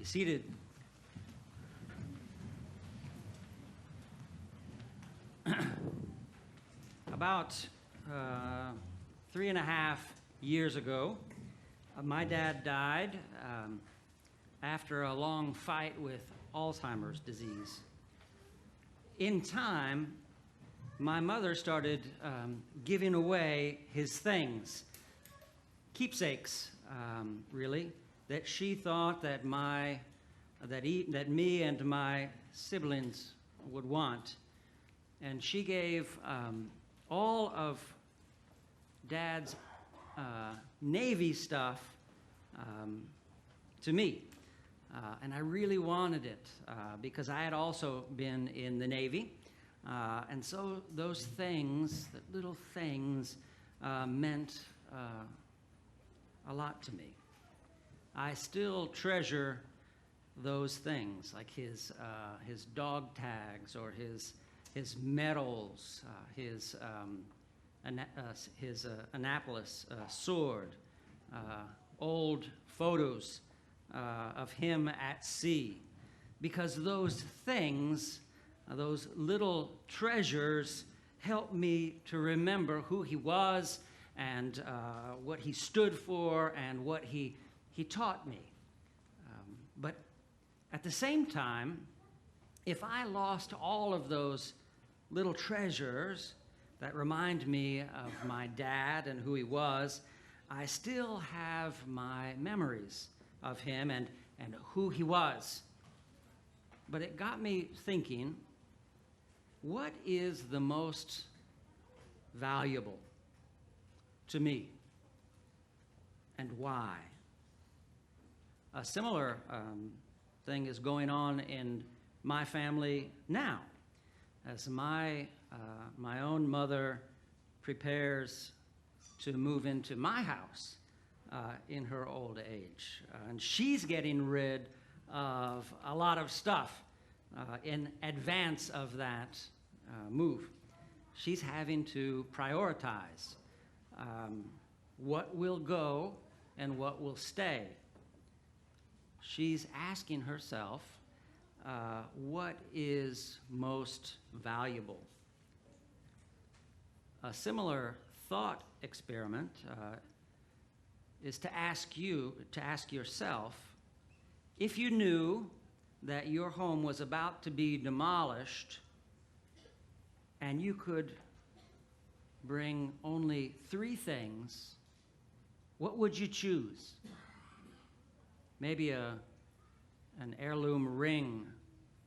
Seated. About 3.5 years ago, my dad died after a long fight with Alzheimer's disease. In time, my mother started giving away his things, keepsakes, really, that she thought that me and my siblings would want. And she gave all of Dad's Navy stuff to me. And I really wanted it because I had also been in the Navy. And so those things, the little things, meant a lot to me. I still treasure those things, like his dog tags or his medals, his Annapolis sword, old photos of him at sea, because those things, those little treasures, help me to remember who he was and what he stood for and what he taught me. But at the same time, if I lost all of those little treasures that remind me of my dad and who he was, I still have my memories of him and who he was. But it got me thinking, what is the most valuable to me and why? A similar thing is going on in my family now, as my own mother prepares to move into my house in her old age. And she's getting rid of a lot of stuff in advance of that move. She's having to prioritize what will go and what will stay. She's asking herself, what is most valuable? A similar thought experiment is to ask yourself, if you knew that your home was about to be demolished and you could bring only 3 things, what would you choose? Maybe an heirloom ring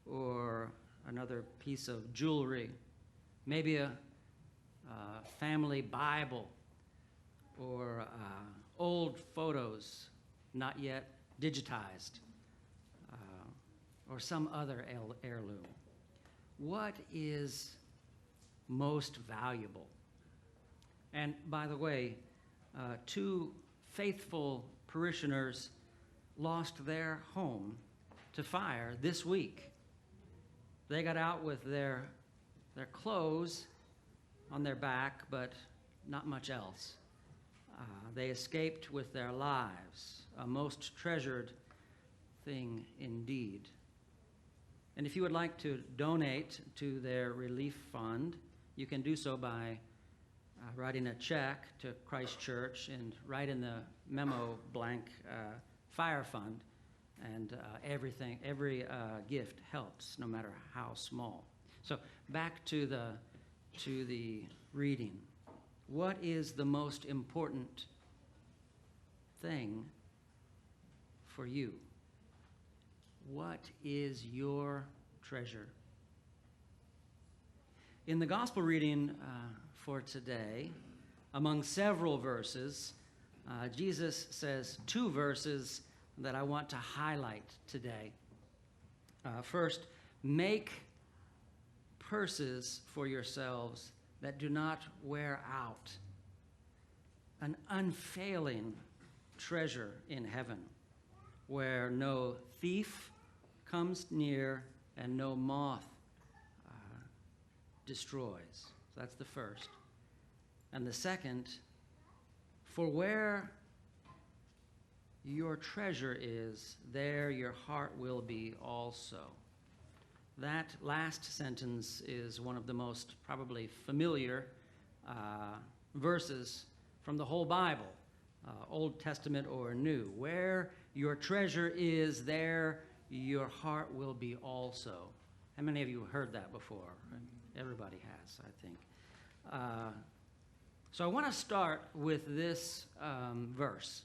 or another piece of jewelry, maybe a family Bible or old photos not yet digitized, or some other heirloom. What is most valuable? And by the way, 2 faithful parishioners lost their home to fire this week. They got out with their clothes on their back, but not much else. They escaped with their lives, a most treasured thing indeed. And if you would like to donate to their relief fund, you can do so by writing a check to Christ Church and write in the memo blank fire fund, and every gift helps, no matter how small. So back to the reading. What is the most important thing for you? What is your treasure? In the gospel reading for today, among several verses, Jesus says 2 verses that I want to highlight today. First, make purses for yourselves that do not wear out, an unfailing treasure in heaven, where no thief comes near and no moth destroys. So that's the first. And the second, for where your treasure is, there your heart will be also. That last sentence is one of the most probably familiar verses from the whole Bible, Old Testament or New. Where your treasure is, there your heart will be also. How many of you heard that before? Everybody has, I think. So I want to start with this verse.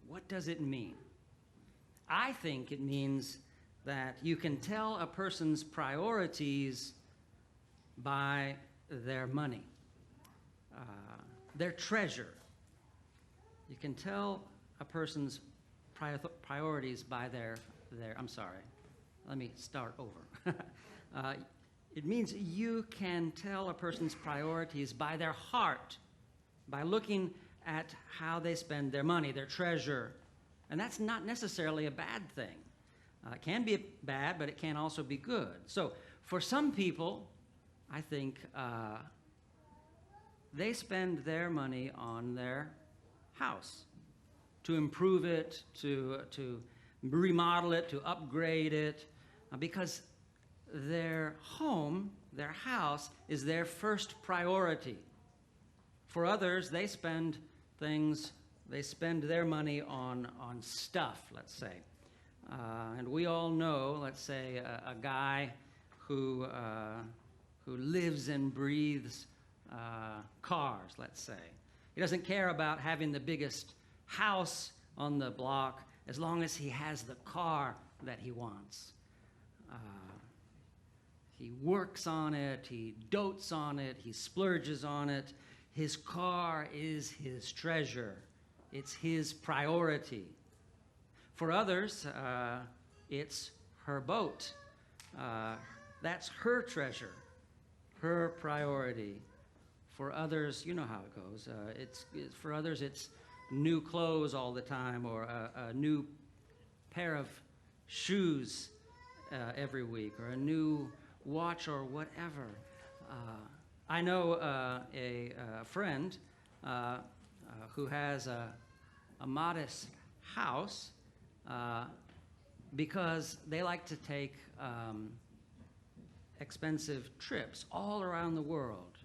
What does it mean? I think it means that you can tell a person's priorities by their money, their treasure. You can tell a person's priorities by their I'm sorry, let me start over. It means you can tell a person's priorities by their heart, by looking at how they spend their money, their treasure. And that's not necessarily a bad thing. It can be bad, but it can also be good. So for some people, I think they spend their money on their house to improve it, to remodel it, to upgrade it, because their home, their house, is their first priority. For others, they spend their money on stuff, let's say. And we all know, let's say, a guy who lives and breathes cars, let's say. He doesn't care about having the biggest house on the block as long as he has the car that he wants. He works on it, he dotes on it, he splurges on it. His car is his treasure. It's his priority. For others, it's her boat. That's her treasure, her priority. For others, you know how it goes. For others, it's new clothes all the time, or a new pair of shoes every week, or a new watch, or whatever. I know a friend who has a modest house because they like to take expensive trips all around the world.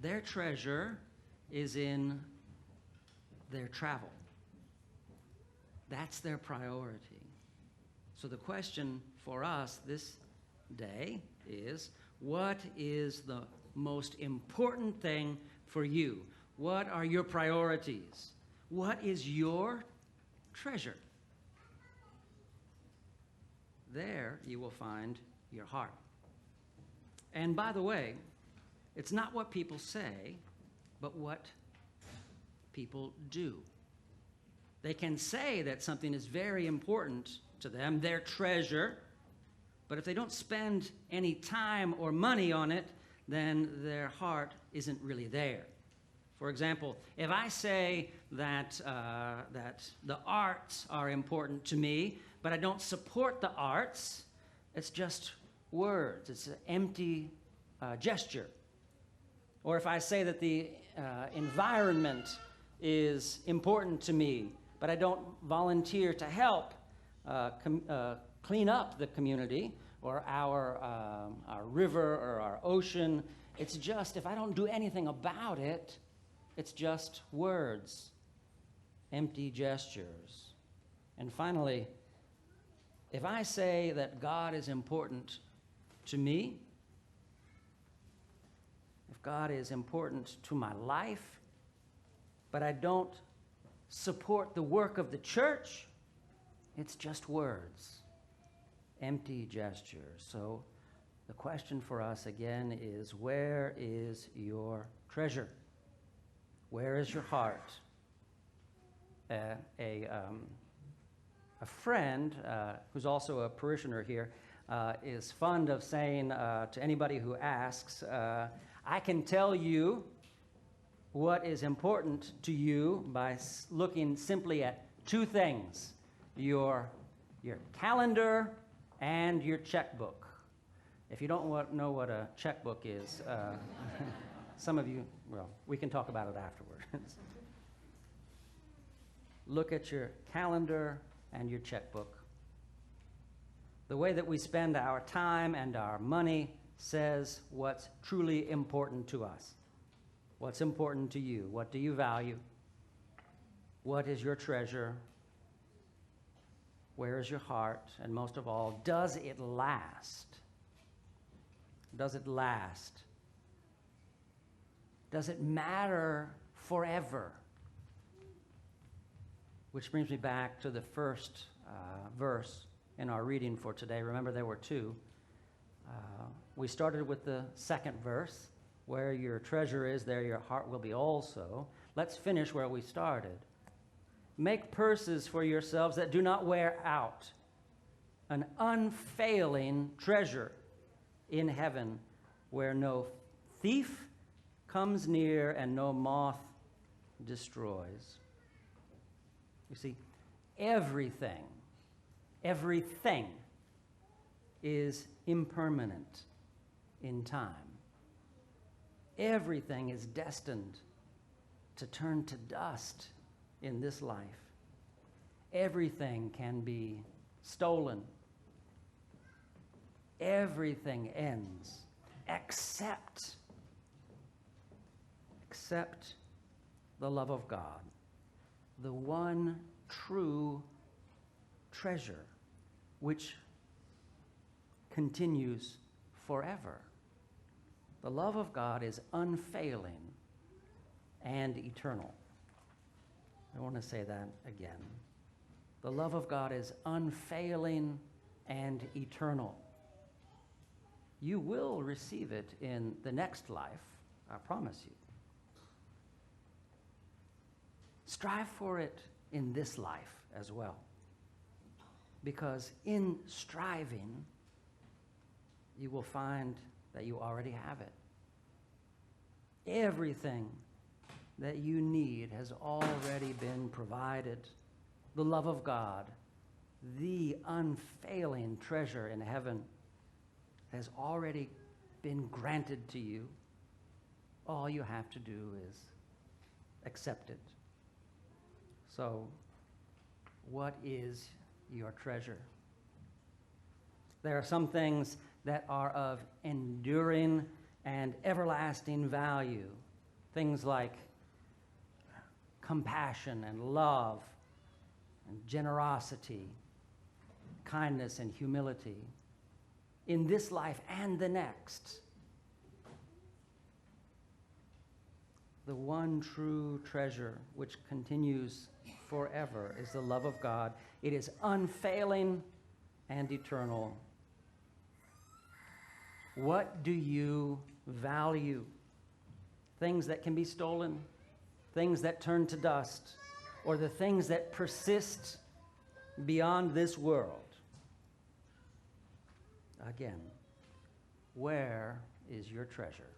Their treasure is in their travel. That's their priority. So the question for us this day is, what is the most important thing for you? What are your priorities? What is your treasure? There you will find your heart. And by the way, it's not what people say, but what people do. They can say that something is very important to them, their treasure, but if they don't spend any time or money on it, then their heart isn't really there. For example, if I say that the arts are important to me, but I don't support the arts, it's just words. It's an empty gesture. Or if I say that the environment is important to me, but I don't volunteer to help clean up the community or our river or our ocean, it's just, if I don't do anything about it, it's just words, empty gestures. And finally, if I say that God is important to me, if God is important to my life, but I don't support the work of the church, it's just words, empty gestures. So the question for us again is, where is your treasure? Where is your heart? A friend who's also a parishioner here is fond of saying to anybody who asks, I can tell you what is important to you by looking simply at two things, your calendar and your checkbook. If you don't know what a checkbook is, some of you, well, we can talk about it afterwards. look at your calendar and your checkbook. The way that we spend our time and our money says what's truly important to us. What's important to you? What do you value? What is your treasure? Where is your heart? And most of all, does it last? Does it last? Does it matter forever? Which brings me back to the first verse in our reading for today. Remember, there were two. We started with the second verse, where your treasure is, there your heart will be also. Let's finish where we started. Make purses for yourselves that do not wear out, an unfailing treasure in heaven, where no thief comes near and no moth destroys. You see, everything is impermanent in time. Everything is destined to turn to dust in this life. Everything can be stolen. Everything ends except the love of God, the one true treasure which continues forever. The love of God is unfailing and eternal. I want to say that again. The love of God is unfailing and eternal. You will receive it in the next life, I promise you. Strive for it in this life as well. Because in striving, you will find that you already have it. Everything that you need has already been provided. The love of God, the unfailing treasure in heaven, has already been granted to you. All you have to do is accept it. So, what is your treasure? There are some things that are of enduring and everlasting value. Things like compassion and love and generosity, kindness and humility in this life and the next. The one true treasure which continues forever is the love of God. It is unfailing and eternal. What do you value? Things that can be stolen, things that turn to dust, or the things that persist beyond this world? Again, where is your treasure?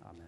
Amen.